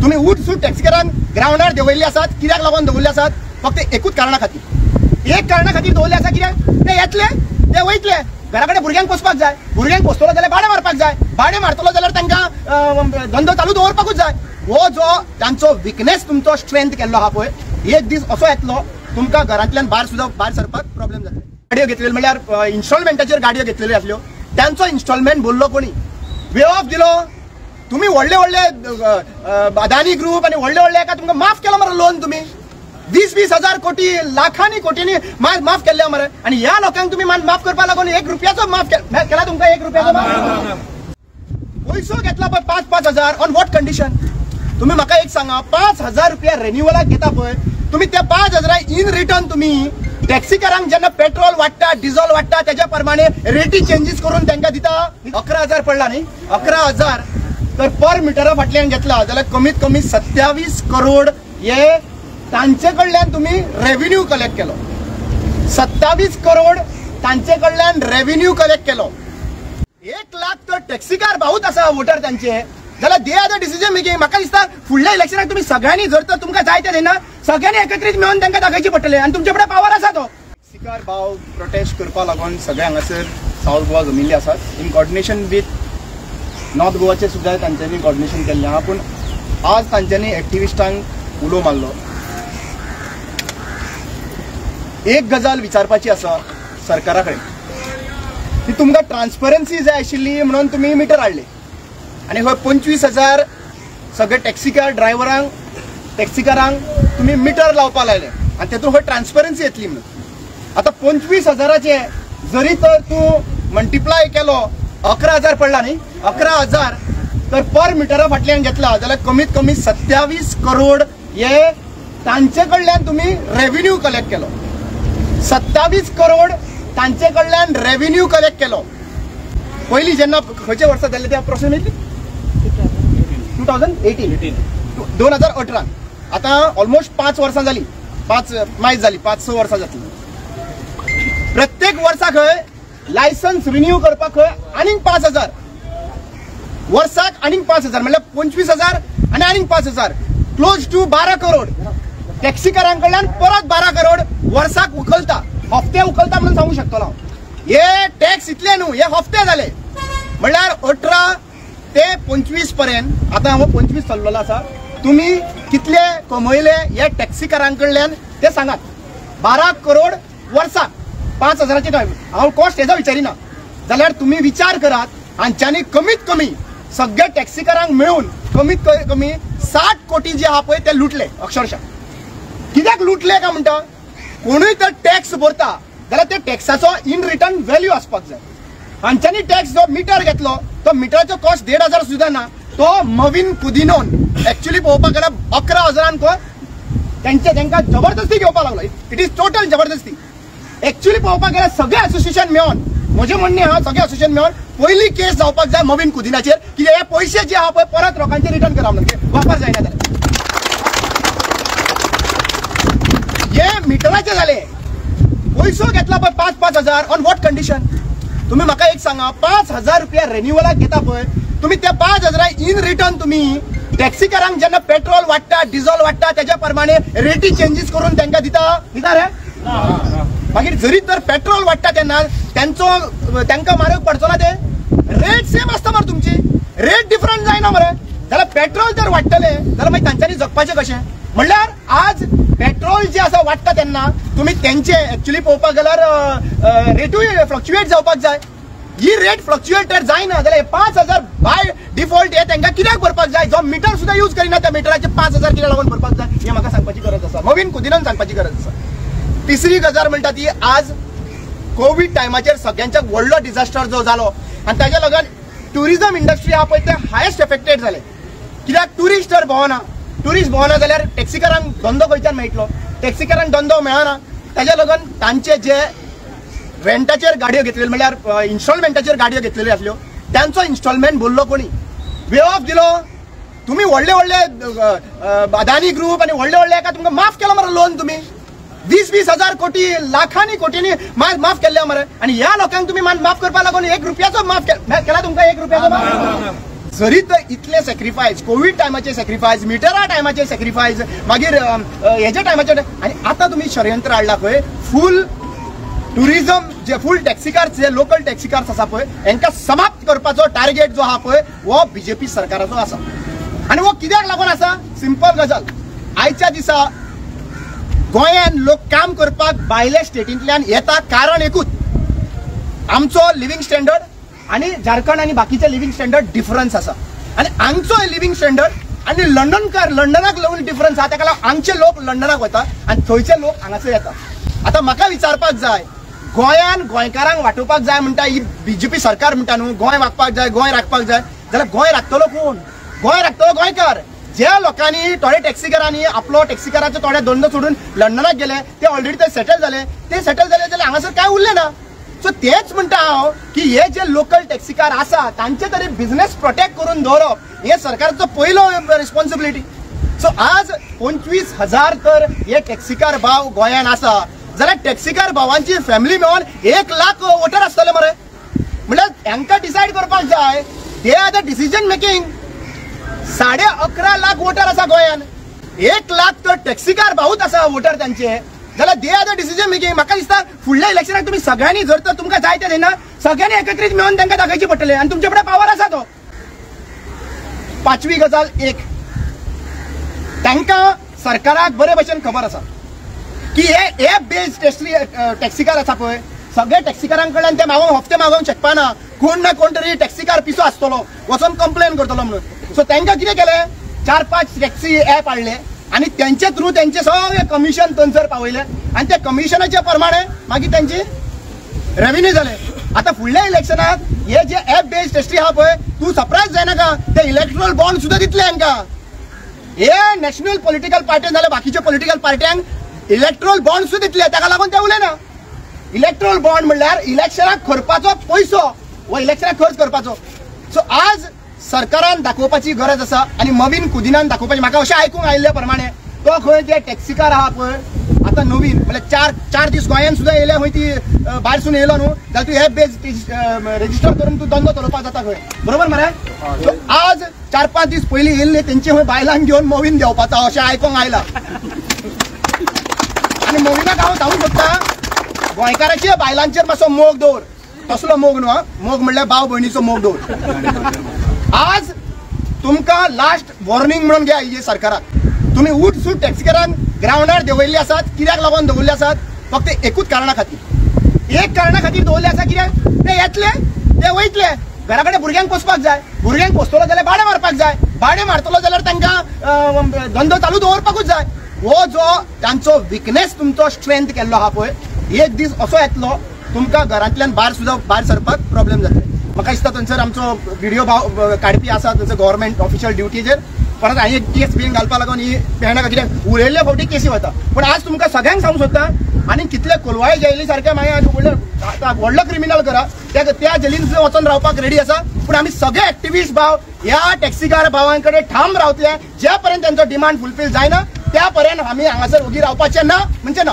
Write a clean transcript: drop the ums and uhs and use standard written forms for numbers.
तुम्ही उठ सूट टॅक्सीकारांक ग्राउंडार दवरले आसात, कित्याक लागून दवरले आसात? फक्त एकूच कारणा खातीर, एक कारणा खातीर दवरले आसा. कित्याक ते येतले, ते वयतले, घरा कडेन भुरग्यांक पोसपाक जाय, भुरग्यांक पोसतलो जाल्यार भाडे मारपाक जाय, भाडे मारतलो जाल्यार तांकां धंदो चालू दवरपाकूच जाय. हो जो तांचो विकनेस तुमचो स्ट्रेंथ केल्लो आहा पळय, एक दीस असो येतलो तुमकां घरांतल्यान भायर सरपाक प्रॉब्लेम जातले. गाडयो घेतलेल्यो म्हणल्यार इन्स्टॉलमेंटाचेर गाडयो घेतलेल्यो आसल्यो, त्यांचो इन्स्टॉलमेंट भरलो कोणी? वे ऑफ दिलो. तुम्ही व्हडले अदानी ग्रुप आणि व्हडले एका तुमकां माफ केलो मरे लोन. तुम्ही 20,000 कोटी लाखांनी कोटींनी माफ केल्ले मरे, आणि ह्या लोकांक तुम्ही माफ करपा लागून 1 रुपयाचो माफ केला. तुमकां 1 रुपयाचो माफ पैसो घेतला पळय 5,000 ऑन वॉट कंडिशन? तुम्ही म्हाका एक सांगा, 5,000 रुपया रेन्युअलाक घेता पळय, तुम्ही त्या 5,000 इन रिटर्न तुम्ही टॅक्सीकारांक जेन्ना पेट्रोल वाडटा, डिझेल वाडटा, त्याच्या प्रमाणे रेटी चेंजीस करून तांकां दिता. 11,000 पडला न्ही, 11,000 तर पर मिटरा फाटल्यान घेतला जाल्यार कमीत कमी 27 करोड हे तांचे कडल्यान तुम्ही रेव्हेन्यू कलेक्ट केलो. 27 करोड तांचे कडल्यान रेव्हेन्यू कलेक्ट केलो. 1 लाख तर टॅक्सीकार भाऊच आसा वोटर तांचे, जाल्यार they are the decision making. म्हाका दिसता फुडल्या इलेक्शनाक तुम्ही सगळ्यांनी जर तर तुमकां जाय ते देना, सगळ्यांनी एकत्रीत मेळून तांकां दाखयचे पडटले, आणि तुमचे कडेन पावर आसा तो. टॅक्सीकार भाव प्रोटेस्ट करपा लागून सगळे हांगासर साऊथ गोवा जमिल्ले आसात. इन कोऑर्डिनेशन विथ नॉर्थ गोवाचे सुद्धा तांच्यांनी कोऑर्डिनेशन केल्लें आहा. पूण आज तांच्यांनी एक्टिविस्टांक उलो मारलो. एक गजाल विचारपाची आसा सरकारा कडेन, की तुमकां ट्रान्सपरन्सी जाय आशिल्ली म्हणून तुमी मिटर हाडले, आणि हो 25,000 सगळे टॅक्सीकार ड्रायव्हरांक टॅक्सीकारांक तुम्ही मिटर लावपा लायले, आणि तेतून हो ट्रान्सपरन्सी येतली म्हणून. आता 25,000चे जरी तर तूं मल्टिप्लाय केलो 11,000 पडला न्ही, 11,000 तर पर मिटरा फाटल्यान घेतला जाल्यार कमीत कमी 27 करोड हे तांचे कडल्यान तुम्ही रेव्हेन्यू कलेक्ट केलो. 27 करोड तांचे कडल्यान रेव्हेन्यू कलेक्ट केलो. पयलीं जेन्ना खंयचे वर्सा जाल्ले ते अप्रोक्सिमेटली 2018 आता ऑलमोस्ट 5 वर्सां जाली, 5 मायज जाली, 5-6 वर्सां जातली. प्रत्येक वर्सा खंय लायसन्स रिन्यू करपाक खंय आनीक 5,000 वर्साक, आनीक 5,000 म्हणल्यार 25,000 आणि आनीक 5,000, क्लोज टू 12 करोड टॅक्सीकारांकडल्यान परत 12 करोड वर्साक उखलता, हफ्ते उखलता म्हणून सांगू शकतो हांव. हे टॅक्स इतले न्हू, हे हफ्ते जाले म्हणल्यार 18 ते 25 पर्यंत. आता हांव 25 चल्लेलो आसा. तुम्ही कितले कमयले हे टॅक्सीकारांकडल्यान ते सांगात. 12 करोड वर्साक 5,000चे टायम. हांव कॉस्ट हेजो विचारिना, जाल्यार तुम्ही विचार करात, हांच्यांनी कमीत कमी सगळे टॅक्सीकारांक मेळून कमीत कमी 60 कोटी जे आहा पळय ते लुटले. अक्षरशः कित्याक लुटले काय म्हणटा? कोणूय तर टॅक्स भरता जाल्यार त्या टॅक्साचो इन रिटर्न व्हॅल्यू आसपाक जाय. हांच्यांनी टॅक्स जो मिटर घेतलो, तो मिटराचो कॉस्ट 1,500 सुद्धा ना. तो मवीन कुदिनोन ऍक्च्युअली पळोवपाक गेल्यार 11,000 तांकां जबरदस्ती घेवपाक लागलो. इट इज टोटल जबरदस्ती. ऍक्च्युअली पळोवपाक गेल्यार सगळे असोसिएशन मेळोन, म्हजें म्हणणें हा, सगळे असोसिएशन मेळोन पयली केस जावपाक जाय मवीन कुदिनाचेर, की हे पयशे जे आहा पळय परत लोकांचे रिटर्न करा म्हणून, वापर जायना जाल्यार. हे मिटराचे जाले. पैसो घेतला पळय 5,000 ऑन वॉट कंडिशन? तुम्ही म्हाका एक सांगा, 5,000 रुपया रेन्युअलाक घेता पळय, तुम्ही त्या 5,000 इन रिटर्न तुम्ही टॅक्सीकारांक जेन्ना पेट्रोल वाडटा, डिझेल वाडटा, त्याच्या प्रमाणे रेटी चेंजीस करून तांकां दिता रे. मागीर जरी तर पेट्रोल वाडटा तेन्ना तांकां म्हारग पडचो ना. ते रेट सेम आसता मरे, तुमची रेट डिफरंट जायना मरे. जाल्यार पेट्रोल जर वाडटले जाल्यार मागीर तांच्यांनी जगपाचें कशें? म्हणल्यार आज पेट्रोल जे आसा वाडटा तेन्ना तुम्ही त्यांचे ऍक्च्युअली पळोवपाक गेल्यार रेटूय फ्लक्च्युएट जावपाक जाय. ही रेट फ्लक्च्युएटर जायना जाल्यार 5,000 बाय डिफॉल्ट हे तांकां कित्याक भरपाक जाय? जो मिटर सुद्धा यूज करिना त्या मिटराचे 5,000 कित्याक लागून भरपाक जाय हे म्हाका सांगपाची गरज आसा, नवीन कुदिनान सांगपाची गरज आसा. तिसरी गजाल म्हणटा ती, आज कोविड टायमाचेर सगळ्यांच्या व्हडलो डिझास्टर जो जालो, आणि ताच्या लागून टुरिझम इंडस्ट्री आहा पळय ते हायेस्ट एफेक्टेड जाले. कित्याक टुरिस्ट जर भोवना जाल्यार टॅक्सीकारांक धंदो खंयच्यान मेळटलो? टॅक्सीकारांक धंदो मेळना. ताच्या लागून तांचे जे रेंटाचेर गाडयो घेतलेल्यो म्हणल्यार इन्स्टॉलमेंटाचेर गाडयो घेतलेल्यो आसल्यो, त्यांचो इन्स्टॉलमेंट भरलो कोणी? वे ऑफ दिलो. तुम्ही व्हडले अदानी ग्रुप आणि व्हडले एका तुमकां माफ केलो मरे लोन. तुम्ही 20,000 कोटी लाखांनी कोटींनी माफ केल्ले मरे, आणि ह्या लोकांक तुम्ही माफ करपा लागून 1 रुपयाचो माफ केला. तुमकां 1 रुपयाचो माफ जरी तर इतले सॅक्रिफायस, कोविड टायमाचे सॅक्रिफायस, मिटरा टायमाचे सॅक्रिफायस, मागीर हेच्या टायमाचे, आणि आता तुम्ही षडयंत्र हाडला खंय फूल टुरिझम जे फूल टॅक्सीकार जे लोकल टॅक्सीकार्स आसा पळय हांकां समाप्त करपाचो टार्गेट जो आहा पळय वो बीजेपी सरकाराचो आसा. आणि वो कित्याक लागून आसा? सिंपल गजाल. आयच्या दिसा गोंयान लोक काम करपाक भायल्या स्टेटींतल्यान येता कारण एकूच, आमचो लिव्हिंग स्टँडर्ड आणि झारखंड आणि बाकीचे लिव्हिंग स्टँडर्ड डिफरन्स आसा. आणि हांगचो लिव्हिंग स्टँडर्ड आणि लंडनाक लागून डिफरन्स आहा, ताका लागून हांगचे लोक लंडनाक वता आणि थंयचे लोक हांगासर येता. आता म्हाका विचारपाक जाय, गोंयान गोंयकारांक वांटोवपाक जाय म्हणटा ही बीजेपी सरकार म्हणटा न्हू, गोंय वागपाक जाय, गोंय राखपाक जाय, जाल्यार गोंय राखतलो कोण? गोंय राखतलो गोंयकार. ज्या लोकांनी थोडे टॅक्सीकारांनी आपलो टॅक्सीकाराचो थोडे धंदो सोडून लंडनाक गेले, ते ऑलरेडी ते सेटल झाले जाल्यार हांगासर काय उरले ना. सो तेच म्हणटा हांव की हे जे लोकल टॅक्सीकार आसा तांचे तरी बिझनेस प्रोटेक्ट करून दवरप हे सरकारचो पयलो रिस्पॉन्सिबिलिटी. सो आज 25,000 तर हे टॅक्सीकार भाव गोंयान आसा, जाल्यार टॅक्सीकार भावांची फॅमिली मेळून 1 लाख वोटर आसतले मरे. म्हणल्यार हांकां डिसायड करपाक जाय, they are the decision making. 11.5 lakh voter आसा गोंयान, 1 लाख तर टॅक्सीकार भाऊच आसा वोटर तांचे, जाल्यार they are the decision making. म्हाका दिसता फुडल्या इलेक्शनाक तुम्ही सगळ्यांनी जर तर तुमकां जाय ते देना, सगळ्यांनी एकत्रीत मेळून तांकां दाखयची पडटले आणि तुमचे कडेन पावर आसा तो. 5वी गजाल एक, तांकां सरकाराक बरे भशेन खबर आसा की हे एप बेस्ड टॅक्सीकार आसा पळय, सगळे टॅक्सीकारांकडल्यान ते हप्ते मागोवंक शकपाना. कोण ना कोण तरी टॅक्सीकार पिसो आसतलो वचून कंप्लेन करतलो म्हणून. सो तांकां कितें केलें, 4-5 टॅक्सी ऍप हाडले आणि त्यांचे थ्रू त्यांचे सगळे कमिशन थंयसर पावयले आणि त्या कमिशनाच्या प्रमाणे मागीर त्यांची रेव्हेन्यू झाले. आता फुडल्या इलेक्शनाक हे जे ऍप बेस्ड टॅक्सी आहा पळय, तूं सरप्रायज जायनाका, ते इलेक्ट्रल बॉन्ड सुद्धा दितले हांकां. हे नॅशनल पॉलिटिकल पार्टी जाल्यार बाकीच्या पॉलिटिकल पार्ट्यांक इलेक्ट्रल बॉन्ड सुद्धा दितले, ताका लागून ते उलयना. इलेक्ट्रल बॉन्ड म्हणल्यार इलेक्शनाक खर्पाचो पयसो व इलेक्शनाक खर्च करपाचो. सो आज सरकारान दाखोवपाची गरज आसा आणि नवीन कुदिनान दाखोवपाची. म्हाका अशें आयकूंक आयिल्ले प्रमाणे तो खंय ते टॅक्सीकार आहा पळय आता नवीन म्हणल्यार 4 दीस गोंयान सुद्धा येयले, खंय ती भायरसून येयलो न्हू, जाल्यार तूं हे बेज रेजिस्टर करून तूं धंदो चलोवपाक जाता खंय, बरोबर मरे. आज 4-5 दीस पयलीं येयल्ले तेंचे खंय बायलांक घेवन मोवीन देंवपाचा अशें आयकूंक आयलां. आणि मोविनाक हांव सांगूंक सोदतां, गोंयकाराचे बायलांचेर मातसो मोग दवर. तसलो मोग न्हू, मोग म्हणल्यार भाव भयणीचो मोग दवर. आज तुमकां लास्ट वॉर्निंग म्हणून घ्या ही सरकाराक. तुम्ही उठसूट टॅक्सीकारांक ग्राउंडार देंवयल्ले आसात, कित्याक लागून दवरले आसात? फक्त एकूच कारणा खातीर. एक कारणा खातीर दवरले आसा, कित्याक ते येतले ते वयतले, घरा कडेन भुरग्यांक पोसपाक जाय, भुरग्यांक पोसतलो जाल्यार भाडे मारपाक जाय, भाडे मारतलो जाल्यार तांकां धंदो चालू दवरपाकूच जाय. हो जो तांचो विकनेस तुमचो स्ट्रेंथ केल्लो आहा पळय, एक दीस असो येतलो तुमकां घरांतल्यान भायर सरपाक प्रॉब्लेम जातले. म्हाका दिसता थंयसर आमचो व्हिडिओ काडपी आसा थंयसर गव्हर्मेंट ऑफिशियल ड्युटीचेर, परत हांवें एक केस बीन घालपाक लागून ही पेहणाका कित्याक उरयल्ले फावटी केसी वता. पण आज तुमकां सगळ्यांक सांगूंक सोदता, आनी कितले कोलवाळे जेली सारखे मागीर व्हडलो क्रिमिनल करा त्या जेलीन वचून रावपाक रेडी आसा. पूण आमी सगळे एक्टिव्हिस्ट भाव ह्या टॅक्सीकार भावां कडेन ठाम रावतले, ज्या पर्यंत तांचो डिमांड फुलफील जायना त्या पर्यंत आमी हांगासर उगी रावपाचे ना म्हणजे ना.